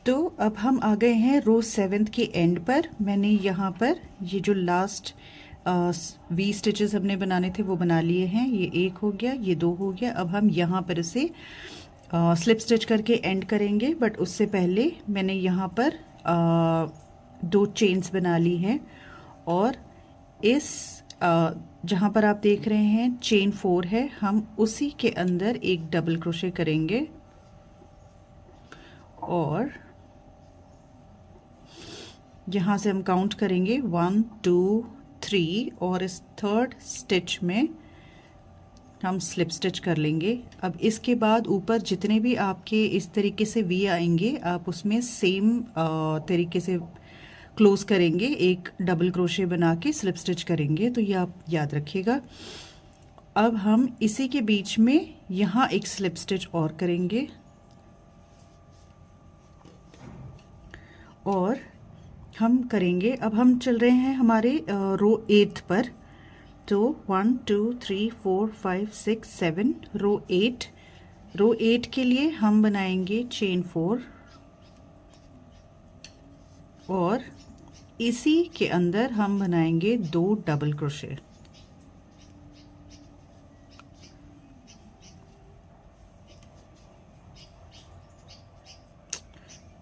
तो अब हम आ गए हैं रो 7 के एंड पर। मैंने यहाँ पर ये जो लास्ट वी स्टिचेस हमने बनाने थे वो बना लिए हैं। ये एक हो गया, ये दो हो गया। अब हम यहाँ पर इसे स्लिप स्टिच करके एंड करेंगे, बट उससे पहले मैंने यहाँ पर दो चेन्स बना ली हैं और इस जहाँ पर आप देख रहे हैं चेन 4 है, हम उसी के अंदर एक डबल क्रोशे करेंगे और यहाँ से हम काउंट करेंगे 1 2 3 और इस थर्ड स्टिच में हम स्लिप स्टिच कर लेंगे। अब इसके बाद ऊपर जितने भी आपके इस तरीके से वी आएंगे आप उसमें सेम तरीके से क्लोज करेंगे, एक डबल क्रोशे बना के स्लिप स्टिच करेंगे। तो ये आप याद रखिएगा। अब हम इसी के बीच में यहाँ एक स्लिप स्टिच और करेंगे और हम करेंगे, अब हम चल रहे हैं हमारे रो 8 पर। तो 1 2 3 4 5 6 7 रो 8 के लिए हम बनाएंगे चेन 4 और इसी के अंदर हम बनाएंगे 2 डबल क्रोशे।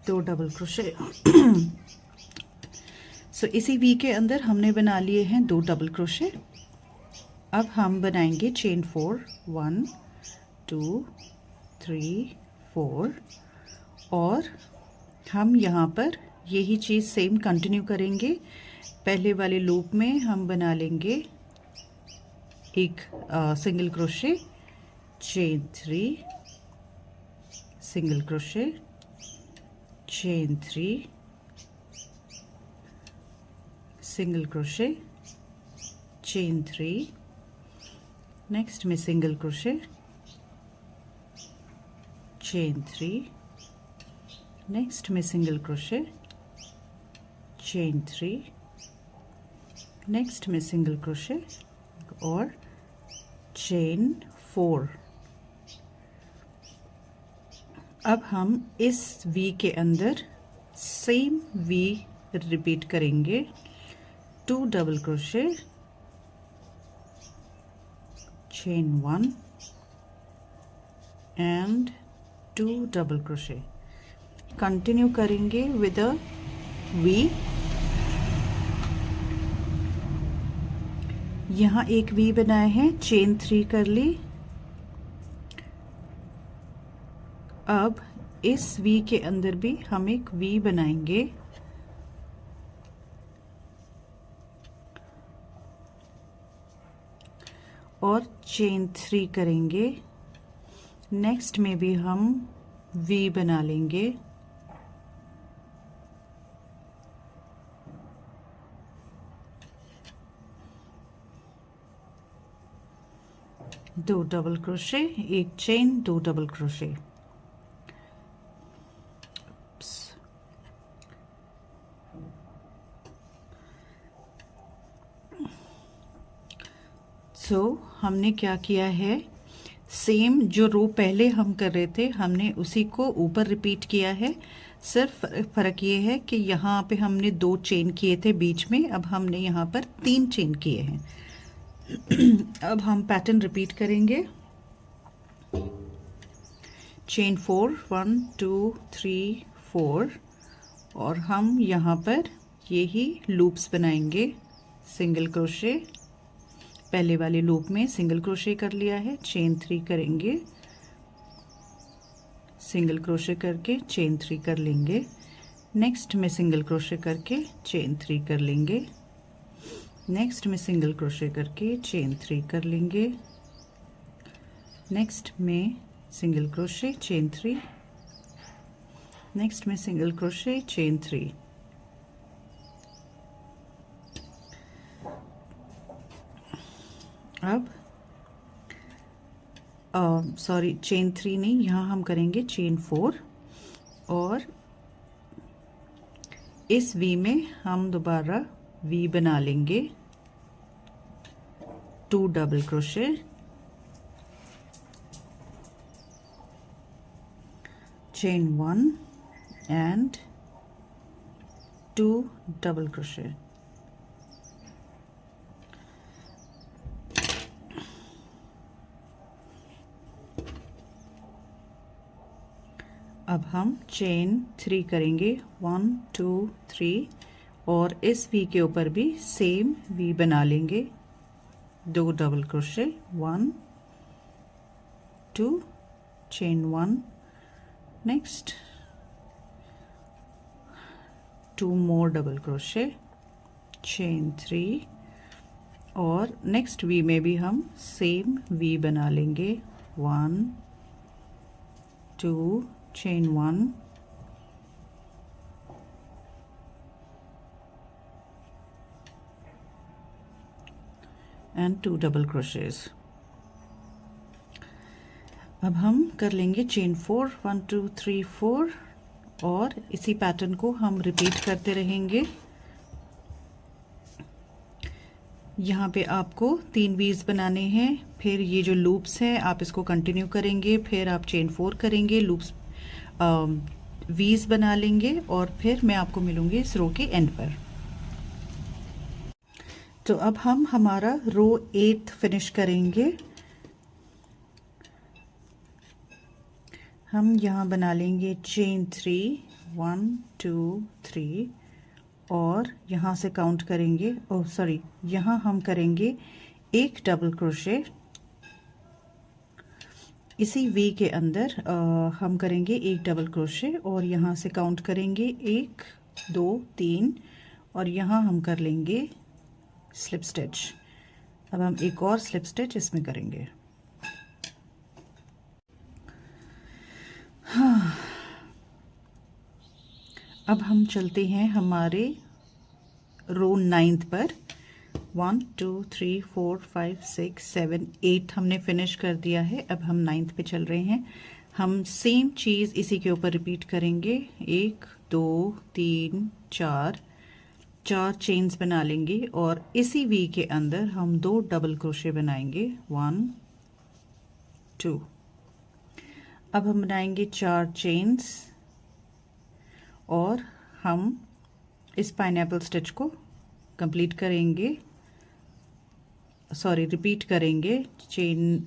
दो डबल क्रोशे सो इसी वी के अंदर हमने बना लिए हैं 2 डबल क्रोशे। अब हम बनाएंगे चेन 4 1 2 3 4 और हम यहाँ पर यही चीज़ सेम कंटिन्यू करेंगे। पहले वाले लूप में हम बना लेंगे एक single crochet, chain 3, single crochet, chain 3, single crochet, chain 3, next में सिंगल क्रोशे, चेन 3, नेक्स्ट में सिंगल क्रोशे, चेन 3, नेक्स्ट में सिंगल क्रोशे और चेन 4। अब हम इस वी के अंदर सेम वी रिपीट करेंगे, 2 double crochet, chain 1 and 2 double crochet. Continue करेंगे विद अ वी। यहाँ एक वी बनाए हैं, चेन 3 कर ली। अब इस वी के अंदर भी हम एक वी बनाएंगे और चेन 3 करेंगे। नेक्स्ट में भी हम वी बना लेंगे दो डबल क्रोशे, एक चेन, 2 डबल क्रोशे। सो हमने क्या किया है, सेम जो रो पहले हम कर रहे थे हमने उसी को ऊपर रिपीट किया है। सिर्फ फ़र्क ये है कि यहाँ पे हमने 2 चेन किए थे बीच में, अब हमने यहाँ पर 3 चेन किए हैं। अब हम पैटर्न रिपीट करेंगे, चेन 4 1 2 3 4 और हम यहाँ पर यही लूप्स बनाएंगे। सिंगल क्रोशे, पहले वाले लूप में सिंगल क्रोशे कर लिया है, चेन 3 करेंगे, सिंगल क्रोशे करके चेन 3 कर लेंगे। नेक्स्ट में सिंगल क्रोशे करके चेन 3 कर लेंगे, नेक्स्ट में सिंगल क्रोशे करके चेन 3 कर लेंगे, नेक्स्ट में सिंगल क्रोशे, चेन 3, नेक्स्ट में सिंगल क्रोशे, चेन 3। अब सॉरी चेन 3 नहीं, यहाँ हम करेंगे चेन 4 और इस वी में हम दोबारा वी बना लेंगे, 2 double crochet, chain 1 and 2 double crochet. अब हम चेन 3 करेंगे 1 2 3 और इस वी के ऊपर भी सेम वी बना लेंगे, 2 double crochet 1 2 chain 1, next 2 more double crochet chain 3 और नेक्स्ट वी में भी हम सेम वी बना लेंगे, 1 2 chain 1 and 2 double crochets. अब हम कर लेंगे चेन 4 1 2 3 4 और इसी पैटर्न को हम रिपीट करते रहेंगे। यहाँ पे आपको 3 वीज बनाने हैं, फिर ये जो लूप्स हैं आप इसको कंटिन्यू करेंगे, फिर आप चेन 4 करेंगे, लूप्स वीज बना लेंगे और फिर मैं आपको मिलूंगी इस रो के एंड पर। तो अब हम हमारा रो 8 फिनिश करेंगे। हम यहाँ बना लेंगे चेन 3 1 2 3 और यहाँ से काउंट करेंगे, ओह सॉरी, यहाँ हम करेंगे एक डबल क्रोशे, इसी वी के अंदर हम करेंगे एक डबल क्रोशे और यहाँ से काउंट करेंगे 1 2 3 और यहाँ हम कर लेंगे स्लिप स्टिच। अब हम एक और स्लिप स्टिच इसमें करेंगे। हाँ, अब हम चलते हैं हमारे रो 9 पर। 1 2 3 4 5 6 7 8 हमने फिनिश कर दिया है। अब हम 9 पे चल रहे हैं। हम सेम चीज़ इसी के ऊपर रिपीट करेंगे, 1 2 3 4 चेन्स बना लेंगे और इसी वी के अंदर हम 2 डबल क्रोशे बनाएंगे, 1 2। अब हम बनाएंगे 4 चेन्स और हम इस पाइनएप्पल स्टिच को कंप्लीट करेंगे, सॉरी रिपीट करेंगे। Chain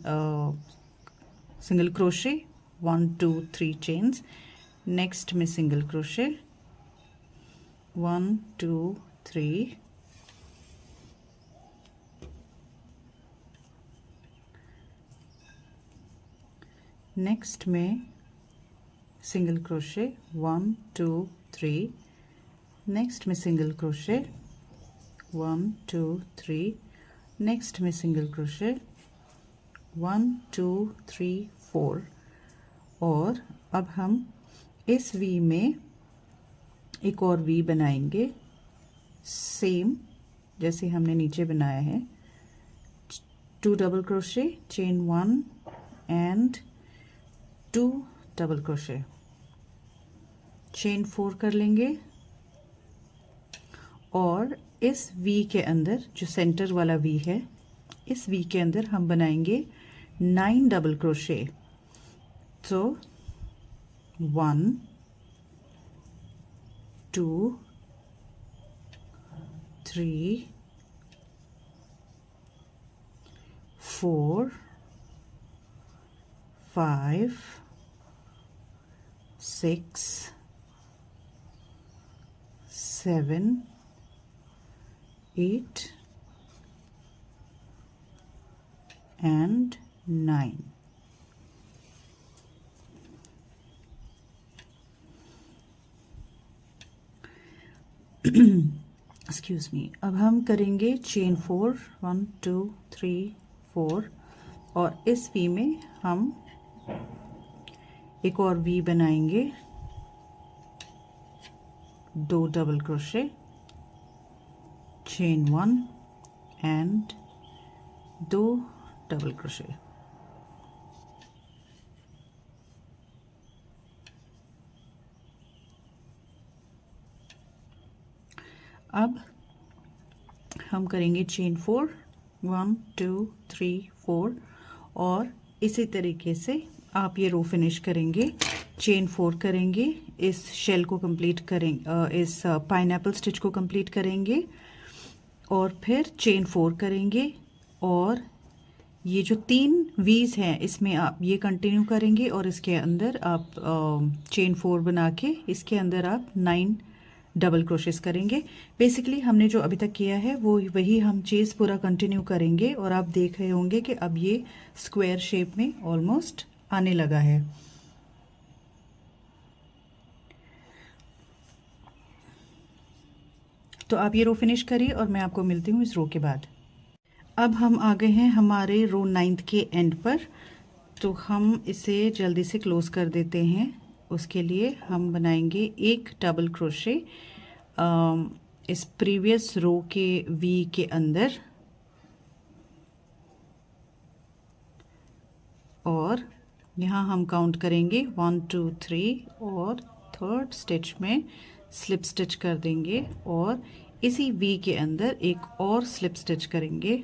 single crochet 1 2 3 chains, next में सिंगल क्रोशे 1 2 3 नेक्स्ट में सिंगल क्रोशे 1 2 3, नेक्स्ट में सिंगल क्रोशे 1 2 3, नेक्स्ट में सिंगल क्रोशे 1 2 3 4 और अब हम इस वी में एक और वी बनाएंगे, सेम जैसे हमने नीचे बनाया है, 2 double crochet chain 1 and 2 double crochet chain 4 कर लेंगे और इस वी के अंदर जो सेंटर वाला वी है, इस वी के अंदर हम बनाएंगे 9 डबल क्रोशे। तो 1 2 3 4 5 6 7 8 and 9। Excuse me. अब हम करेंगे चेन 4 1 2 3 4 और इस वी में हम एक और वी बनाएंगे, 2 double crochet chain 1 and 2 double crochet. अब हम करेंगे चेन 4 1 2 3 4 और इसी तरीके से आप ये रो फिनिश करेंगे। चेन 4 करेंगे, इस शेल को कंप्लीट करेंगे, इस पाइनएप्पल स्टिच को कंप्लीट करेंगे और फिर चेन 4 करेंगे और ये जो 3 वीज हैं इसमें आप ये कंटिन्यू करेंगे और इसके अंदर आप चेन 4 बना के इसके अंदर आप 9 डबल क्रोशेस करेंगे। बेसिकली हमने जो अभी तक किया है वो वही हम चीज़ पूरा कंटिन्यू करेंगे और आप देख रहे होंगे कि अब ये स्क्वायर शेप में ऑलमोस्ट आने लगा है। तो आप ये रो फिनिश करिए और मैं आपको मिलती हूँ इस रो के बाद। अब हम आ गए हैं हमारे रो 9th के एंड पर, तो हम इसे जल्दी से क्लोज कर देते हैं। उसके लिए हम बनाएंगे एक डबल क्रोशे इस प्रीवियस रो के वी के अंदर और यहाँ हम काउंट करेंगे 1 2 3 और थर्ड स्टिच में स्लिप स्टिच कर देंगे और इसी वी के अंदर एक और स्लिप स्टिच करेंगे।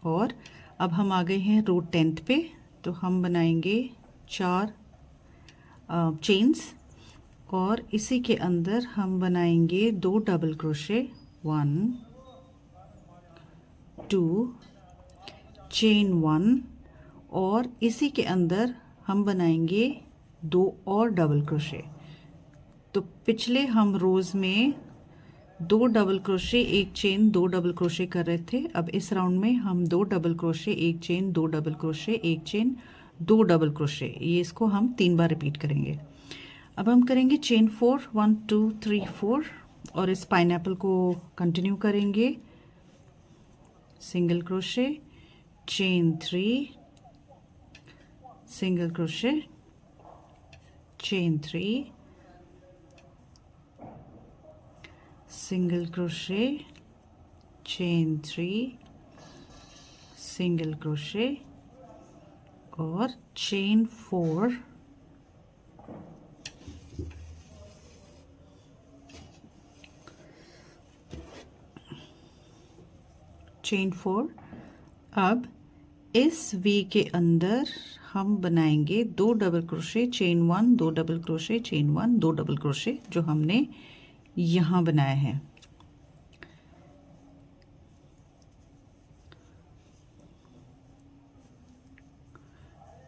और अब हम आ गए हैं रो 10th पे, तो हम बनाएंगे 4 चेन्स और इसी के अंदर हम बनाएंगे 2 डबल क्रोशे, 1 2 चेन 1 और इसी के अंदर हम बनाएंगे 2 और डबल क्रोशे। तो पिछले हम रोज़ में 2 double crochet 1 chain 2 double crochet कर रहे थे, अब इस राउंड में हम 2 double crochet 1 chain 2 double crochet 1 chain 2 double crochet, ये इसको हम 3 बार रिपीट करेंगे। अब हम करेंगे चेन 4 1 2 3 4 और इस पाइनएप्पल को कंटिन्यू करेंगे। Single crochet, chain 3, single crochet, chain 3, single crochet, chain 3, single crochet और चेन 4, चेन 4। अब इस वी के अंदर हम बनाएंगे 2 double crochet, chain 1 2 double crochet, chain 1 2 double crochet जो हमने यहाँ बनाया है।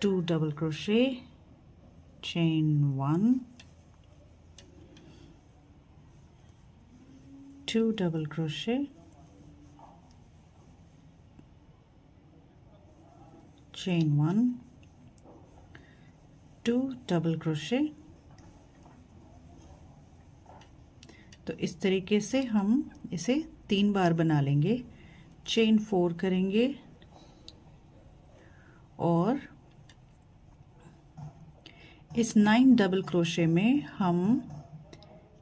Two double crochet, chain 1 2 double crochet, chain 1 2 double crochet. तो इस तरीके से हम इसे 3 बार बना लेंगे। चेन 4 करेंगे और इस 9 डबल क्रोशे में हम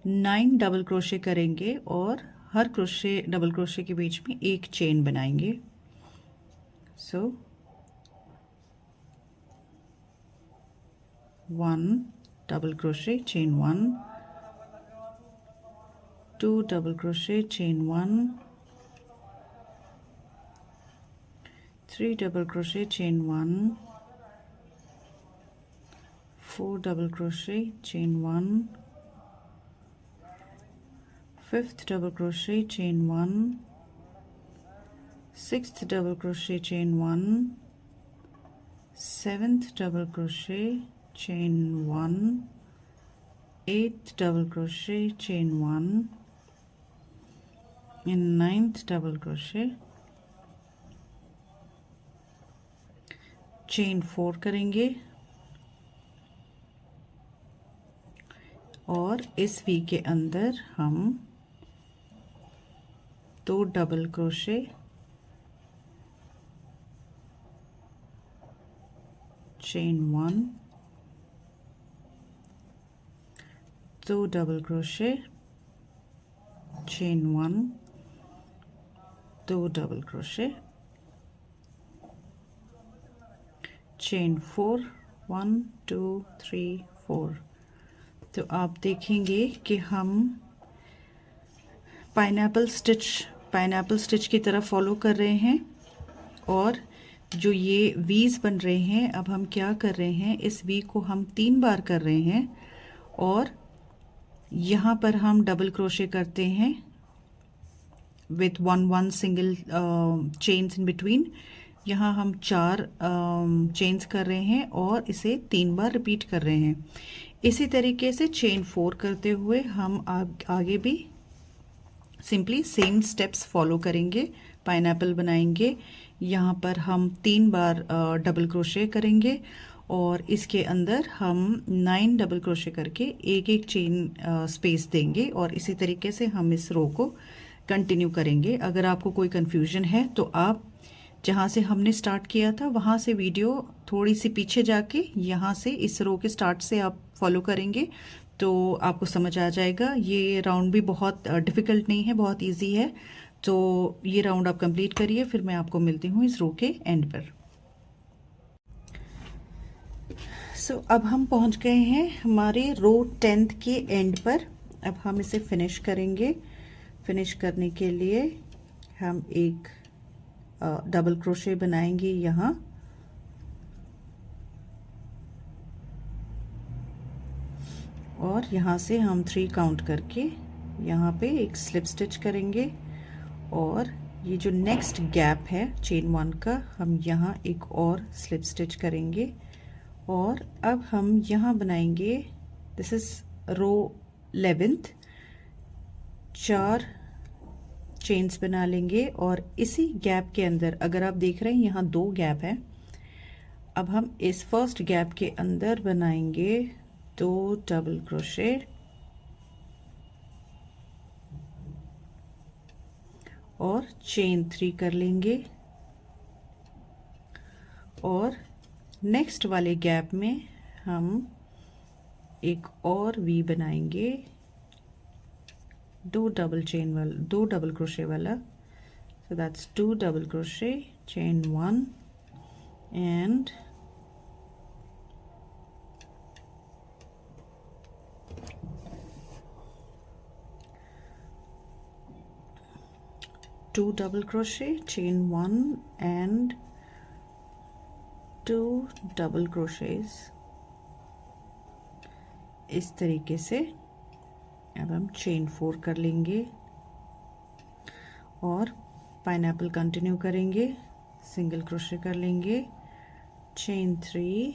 9 डबल क्रोशे करेंगे और हर क्रोशे डबल क्रोशे के बीच में एक चेन बनाएंगे। सो 1 double crochet, chain 1 2 double crochet, chain 1 3 double crochet, chain 1 4 double crochet, chain 1 5th double crochet, chain 1 6th double crochet, chain 1 7th double crochet, chain 1 8th double crochet, chain 1 and 9th double crochet, chain 4 करेंगे और इस V के अंदर हम 2 double crochet, chain 1 2 double crochet, chain 1 2 double crochet, chain 4 1 2 3 4। तो आप देखेंगे कि हम पाइनएप्पल स्टिच की तरह फॉलो कर रहे हैं और जो ये वीज बन रहे हैं, अब हम क्या कर रहे हैं, इस वी को हम 3 बार कर रहे हैं और यहाँ पर हम डबल क्रोशे करते हैं with 1 single chains in between. यहाँ हम 4 चेन्स कर रहे हैं और इसे 3 बार रिपीट कर रहे हैं। इसी तरीके से चेन 4 करते हुए हम आगे भी सिंपली सेम स्टेप्स फॉलो करेंगे। पाइनएप्पल बनाएंगे, यहाँ पर हम 3 बार डबल क्रोशे करेंगे और इसके अंदर हम 9 डबल क्रोशे करके एक एक चेन स्पेस देंगे और इसी तरीके से हम इस रो को कंटिन्यू करेंगे। अगर आपको कोई कंफ्यूजन है तो आप जहाँ से हमने स्टार्ट किया था वहाँ से वीडियो थोड़ी सी पीछे जाके यहाँ से इस रो के स्टार्ट से आप फॉलो करेंगे तो आपको समझ आ जाएगा। ये राउंड भी बहुत डिफ़िकल्ट नहीं है, बहुत इजी है। तो ये राउंड आप कंप्लीट करिए, फिर मैं आपको मिलती हूँ इस रो के एंड पर। सो अब हम पहुँच गए हैं हमारे रो 10th के एंड पर। अब हम इसे फिनिश करेंगे। फिनिश करने के लिए हम एक डबल क्रोशे बनाएंगे यहाँ और यहाँ से हम 3 काउंट करके यहाँ पे एक स्लिप स्टिच करेंगे और ये जो नेक्स्ट गैप है चेन 1 का, हम यहाँ एक और स्लिप स्टिच करेंगे और अब हम यहाँ बनाएंगे, this is row 11th, 4 chains बना लेंगे और इसी गैप के अंदर, अगर आप देख रहे हैं यहाँ 2 गैप है, अब हम इस फर्स्ट गैप के अंदर बनाएंगे 2 डबल क्रोशे और चेन 3 कर लेंगे और नेक्स्ट वाले गैप में हम एक और वी बनाएंगे 2 डबल क्रोशे वाला। so that's 2 double crochet, chain 1 and two double crochet, chain 1 and 2 double crochets। इस तरीके से अब हम चेन 4 कर लेंगे और पाइनएप्पल कंटिन्यू करेंगे, सिंगल क्रोशे कर लेंगे, चेन 3,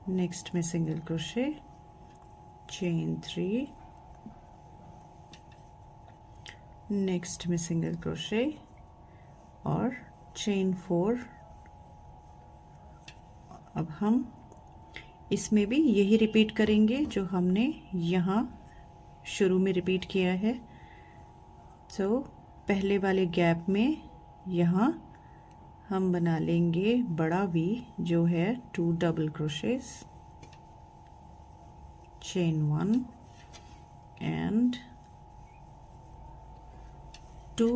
नेक्स्ट में सिंगल क्रोशे, चेन 3, नेक्स्ट में सिंगल क्रोशे और चेन 4। अब हम इसमें भी यही रिपीट करेंगे जो हमने यहाँ शुरू में रिपीट किया है। तो पहले वाले गैप में यहाँ हम बना लेंगे बड़ा वी जो है 2 double crochets, chain 1 and 2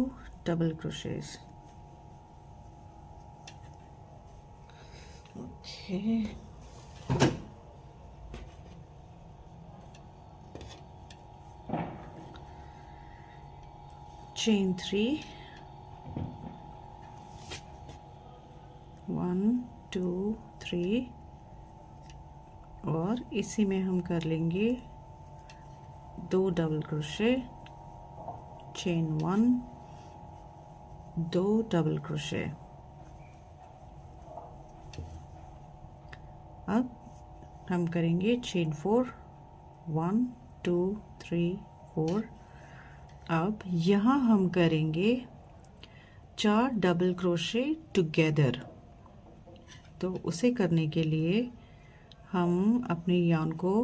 double crochets. Okay, chain 3, 1 2 3 और इसी में हम कर लेंगे 2 double crochet, chain 1, 2 double crochet. अब हम करेंगे चेन 4, 1 2 3 4। अब यहाँ हम करेंगे 4 डबल क्रोशे टुगेदर। तो उसे करने के लिए हम अपने यार्न को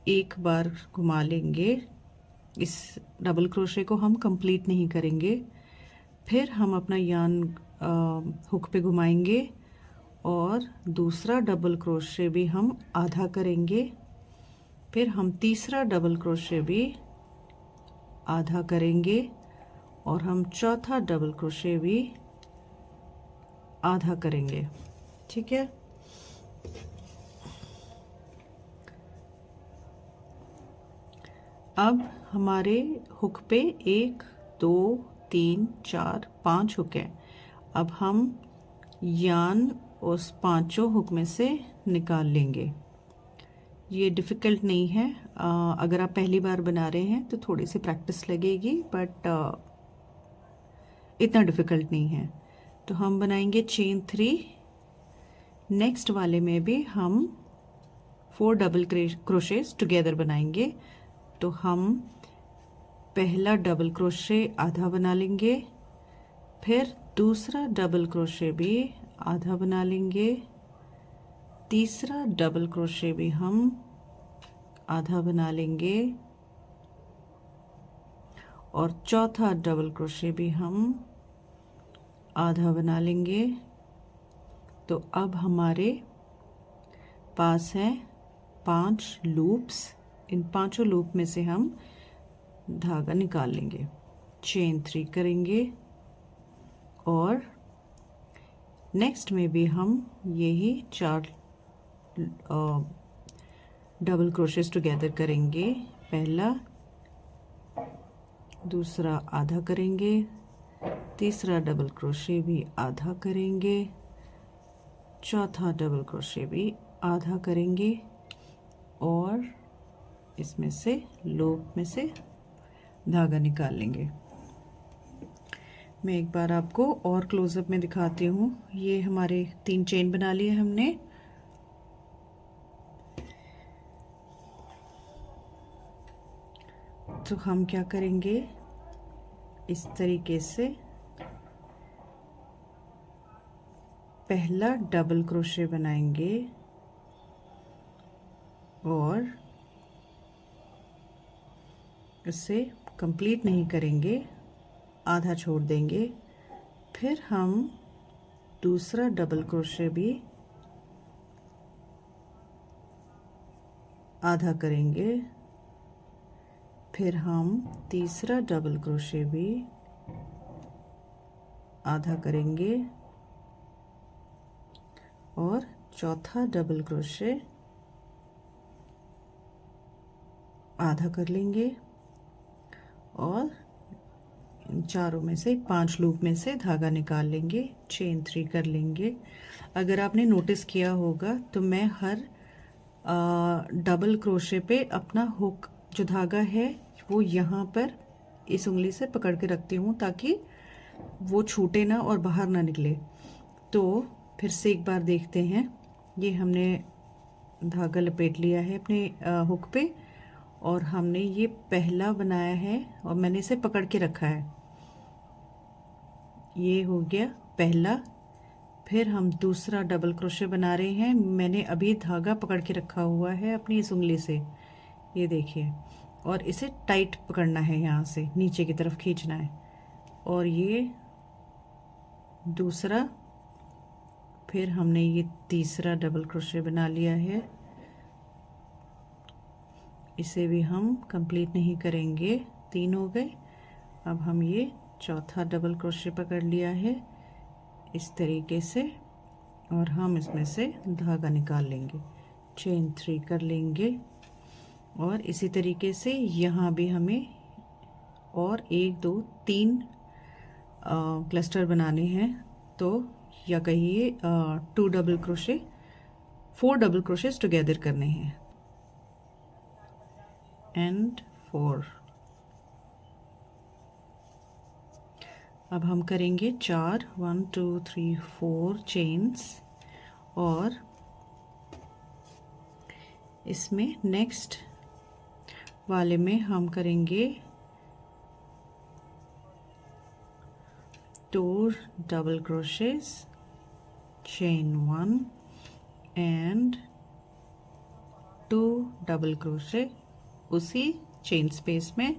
एक बार घुमा लेंगे, इस डबल क्रोशे को हम कंप्लीट नहीं करेंगे, फिर हम अपना यार्न हुक पे घुमाएंगे और दूसरा डबल क्रोशे भी हम आधा करेंगे, फिर हम तीसरा डबल क्रोशे भी आधा करेंगे और हम चौथा डबल क्रोशे भी आधा करेंगे। ठीक है, अब हमारे हुक पे 1 2 3 4 5 हुक हैं। अब हम यार्न उस पांचों हुक में से निकाल लेंगे। ये डिफ़िकल्ट नहीं है। अगर आप पहली बार बना रहे हैं तो थोड़ी सी प्रैक्टिस लगेगी, बट इतना डिफ़िकल्ट नहीं है। तो हम बनाएंगे चेन 3। नेक्स्ट वाले में भी हम 4 डबल क्रोशेस टुगेदर बनाएंगे। तो हम पहला डबल क्रोशे आधा बना लेंगे, फिर दूसरा डबल क्रोशे भी आधा बना लेंगे, तीसरा डबल क्रोशे भी हम आधा बना लेंगे, और चौथा डबल क्रोशे भी हम आधा बना लेंगे। तो अब हमारे पास हैं 5 लूप्स। इन पांचों लूप में से हम धागा निकाल लेंगे, चेन 3 करेंगे, और नेक्स्ट में भी हम यही 4 डबल क्रोशेस टुगेदर करेंगे। पहला, दूसरा आधा करेंगे, तीसरा डबल क्रोशे भी आधा करेंगे, चौथा डबल क्रोशे भी आधा करेंगे, और इसमें से लूप में से धागा निकाल लेंगे। मैं एक बार आपको और क्लोजअप में दिखाती हूँ। ये हमारे 3 चेन बना लिए हमने। तो हम क्या करेंगे, इस तरीके से पहला डबल क्रोशे बनाएंगे और इसे कंप्लीट नहीं करेंगे, आधा छोड़ देंगे। फिर हम दूसरा डबल क्रोशे भी आधा करेंगे, फिर हम तीसरा डबल क्रोशे भी आधा करेंगे, और चौथा डबल क्रोशे आधा कर लेंगे, और इन चारों में से 5 लूप में से धागा निकाल लेंगे, चेन 3 कर लेंगे। अगर आपने नोटिस किया होगा तो मैं हर डबल क्रोशे पे अपना हुक जो धागा है वो यहाँ पर इस उंगली से पकड़ के रखती हूँ ताकि वो छूटे ना और बाहर ना निकले। तो फिर से एक बार देखते हैं। ये हमने धागा लपेट लिया है अपने हुक पे, और हमने ये पहला बनाया है और मैंने इसे पकड़ के रखा है। ये हो गया पहला। फिर हम दूसरा डबल क्रोशे बना रहे हैं। मैंने अभी धागा पकड़ के रखा हुआ है अपनी इस उंगली से, ये देखिए, और इसे टाइट पकड़ना है, यहाँ से नीचे की तरफ खींचना है। और ये दूसरा, फिर हमने ये तीसरा डबल क्रोशे बना लिया है, इसे भी हम कंप्लीट नहीं करेंगे, 3 हो गए। अब हम ये चौथा डबल क्रोशे पकड़ लिया है इस तरीके से, और हम इसमें से धागा निकाल लेंगे, चेन 3 कर लेंगे। और इसी तरीके से यहाँ भी हमें और 1 2 3 क्लस्टर बनाने हैं। तो या कहिए 2 double crochet, 4 double crochets together करने हैं, एंड 4। अब हम करेंगे 4 1 2 3 4 चेन्स, और इसमें नेक्स्ट वाले में हम करेंगे 2 double crochets, chain 1 and 2 double crochet उसी चेन स्पेस में।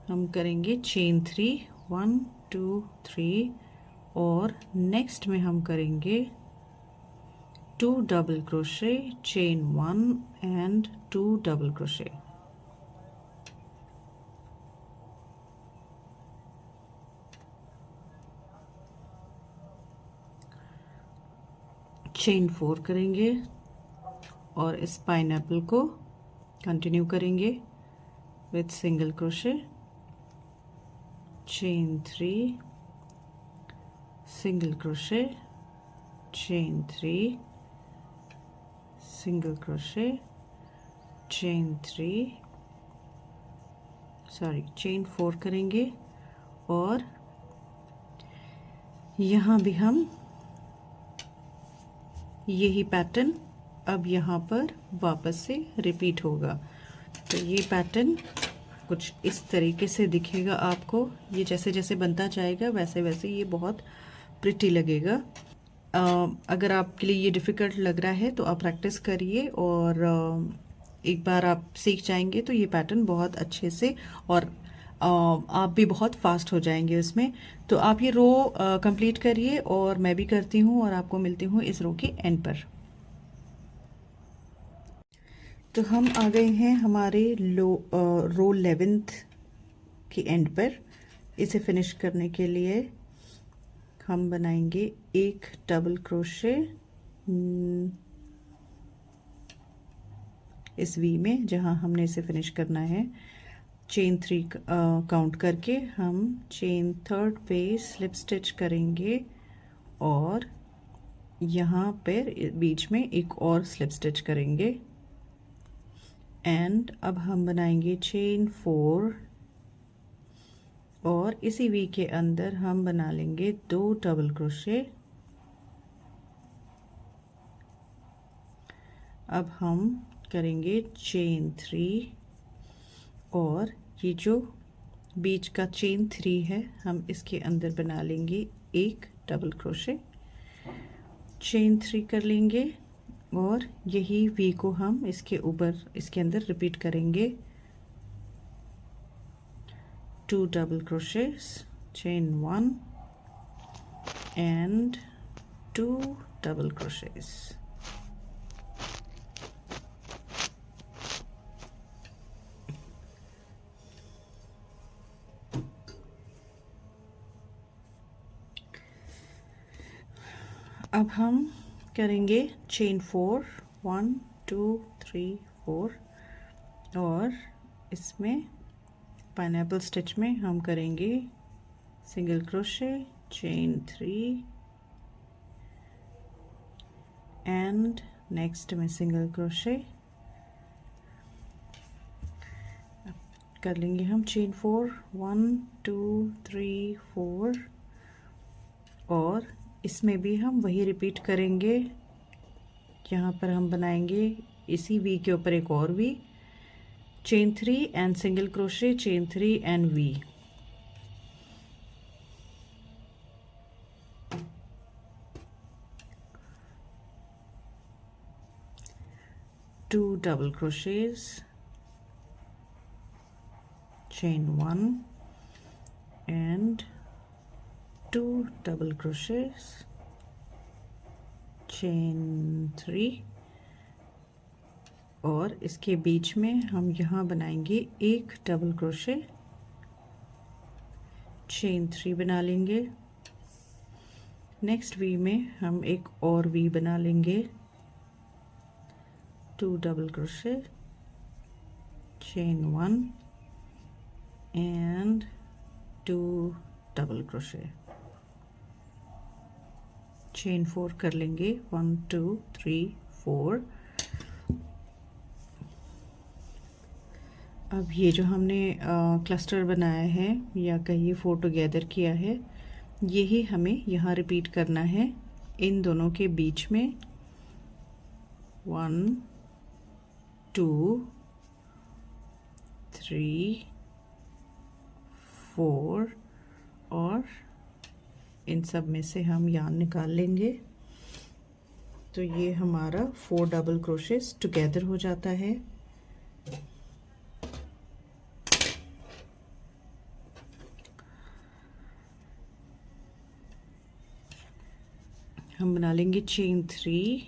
हम करेंगे चेन 3 1 2 3, और नेक्स्ट में हम करेंगे 2 double crochet, chain 1 and 2 double crochet. Chain 4 करेंगे और इस पाइनएप्पल को कंटिन्यू करेंगे with single crochet, chain 3, single crochet, chain 3, single crochet, chain 3, chain 4 करेंगे और यहाँ भी हम यही पैटर्न अब यहाँ पर वापस से रिपीट होगा। तो ये पैटर्न कुछ इस तरीके से दिखेगा आपको। ये जैसे जैसे बनता जाएगा वैसे वैसे ये बहुत प्रिटी लगेगा। अगर आपके लिए ये डिफ़िकल्ट लग रहा है तो आप प्रैक्टिस करिए और एक बार आप सीख जाएंगे तो ये पैटर्न बहुत अच्छे से और आप भी बहुत फास्ट हो जाएंगे उसमें। तो आप ये रो कंप्लीट करिए और मैं भी करती हूँ और आपको मिलती हूँ इस रो के एंड पर। तो हम आ गए हैं हमारे रो 11th के एंड पर। इसे फिनिश करने के लिए हम बनाएंगे एक डबल क्रोशे इस वी में जहां हमने इसे फिनिश करना है। चेन 3 काउंट करके हम chain 3rd pay slip stitch करेंगे और यहाँ पर बीच में एक और स्लिप स्टिच करेंगे। एंड अब हम बनाएंगे चेन 4 और इसी वी के अंदर हम बना लेंगे 2 डबल क्रोशे। अब हम करेंगे चेन 3 और ये जो बीच का चेन 3 है हम इसके अंदर बना लेंगे एक डबल क्रोशे। चेन 3 कर लेंगे और यही वी को हम इसके ऊपर इसके अंदर रिपीट करेंगे। 2 double crochets, chain 1 and 2 double crochets. अब हम करेंगे चेन 4, 1 2 3 4 और इसमें पाइनएप्पल स्टिच में हम करेंगे single crochet, chain 3 and next में सिंगल क्रोशे कर लेंगे हम चेन 4, 1 2 3 4 और इसमें भी हम वही रिपीट करेंगे। यहाँ पर हम बनाएंगे इसी वी के ऊपर एक और V, chain 3 and single crochet, chain 3 and V. Two double crochets, chain 1 and 2 double crochets, chain 3 और इसके बीच में हम यहाँ बनाएंगे एक डबल क्रोशे, चेन 3 बना लेंगे। नेक्स्ट वी में हम एक और वी बना लेंगे, 2 double crochet, chain 1 and 2 double crochet, chain 4 कर लेंगे, 1 2 3 4। अब ये जो हमने क्लस्टर बनाया है या कहिए फोटो गैदर किया है, यही हमें यहाँ रिपीट करना है इन दोनों के बीच में। 1 2 3 4 और इन सब में से हम यार्न निकाल लेंगे। तो ये हमारा 4 डबल क्रोशेस टुगेदर हो जाता है। हम बना लेंगे चेन 3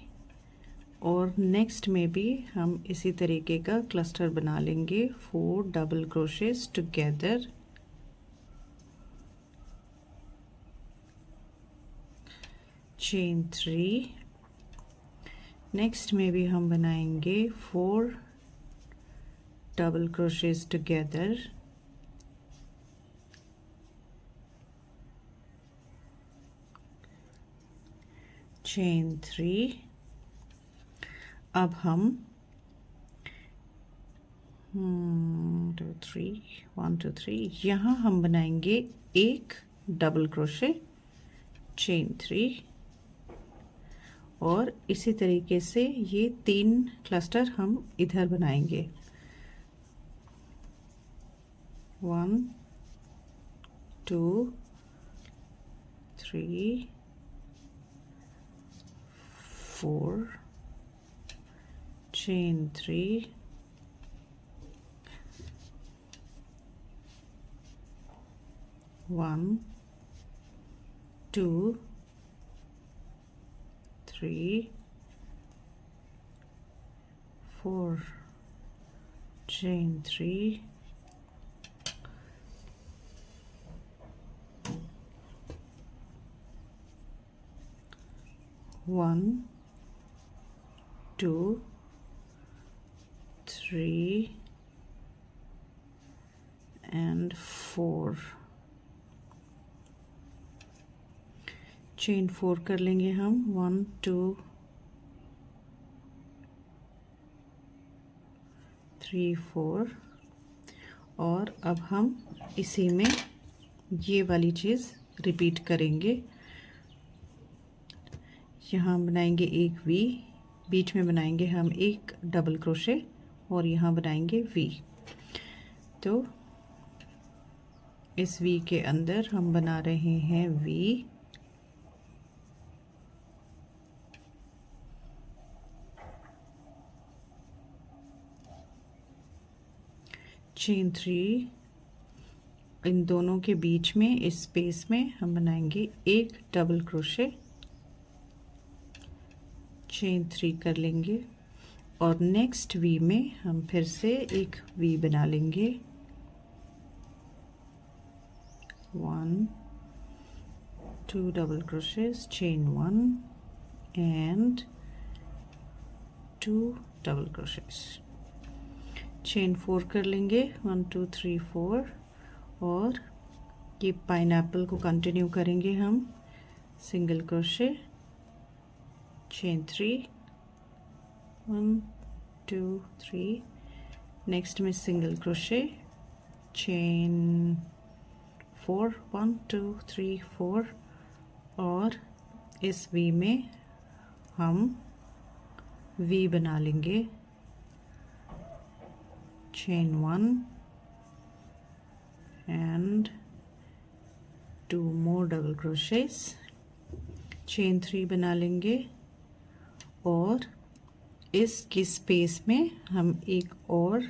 और नेक्स्ट में भी हम इसी तरीके का क्लस्टर बना लेंगे, 4 double crochets together. Chain 3, next में भी हम बनाएंगे 4 डबल क्रोशेस टुगेदर, चेन 3। अब हम 1 2 3 यहाँ हम बनाएंगे एक डबल क्रोशे, चेन 3, और इसी तरीके से ये 3 क्लस्टर हम इधर बनाएंगे। 1 2 3 4 चेन 3, 1 2 3 4 chain 3, 1 2 3 and 4 चेन 4 कर लेंगे हम। 1 2 3 4 और अब हम इसी में ये वाली चीज़ रिपीट करेंगे। यहाँ बनाएंगे एक वी, बीच में बनाएंगे हम एक डबल क्रोशे और यहाँ बनाएंगे वी। तो इस वी के अंदर हम बना रहे हैं वी, चेन 3, इन दोनों के बीच में इस स्पेस में हम बनाएंगे एक डबल क्रोशे, चेन 3 कर लेंगे और नेक्स्ट वी में हम फिर से एक वी बना लेंगे। 1 2 double crochets, chain 1 and 2 double crochets, chain 4 कर लेंगे। 1 2 3 4 और ये पाइनएप्पल को कंटिन्यू करेंगे हम। सिंगल क्रोशे, चेन 3, 1 2 3, नेक्स्ट में सिंगल क्रोशे, चेन 4, 1 2 3 4 और इस वी में हम वी बना लेंगे। chain 1 and 2 more double crochets, chain 3 बना लेंगे और इसकी स्पेस में हम एक और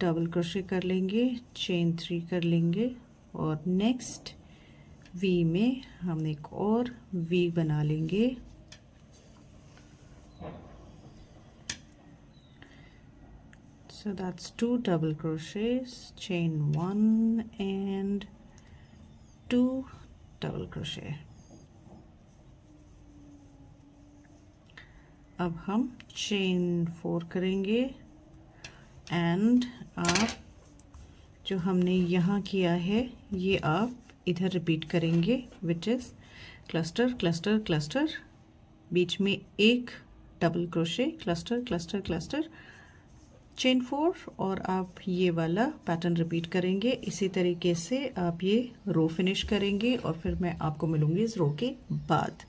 डबल क्रोशे कर लेंगे, चेन 3 कर लेंगे और नेक्स्ट वी में हम एक और वी बना लेंगे। So that's 2 double crochets, chain 1 and 2 double crochet। अब हम chain 4 करेंगे एंड आप जो हमने यहाँ किया है ये आप इधर रिपीट करेंगे, which is cluster cluster cluster, बीच में एक double crochet, cluster cluster cluster, chain 4 और आप ये वाला पैटर्न रिपीट करेंगे। इसी तरीके से आप ये रो फिनिश करेंगे और फिर मैं आपको मिलूँगी इस रो के बाद।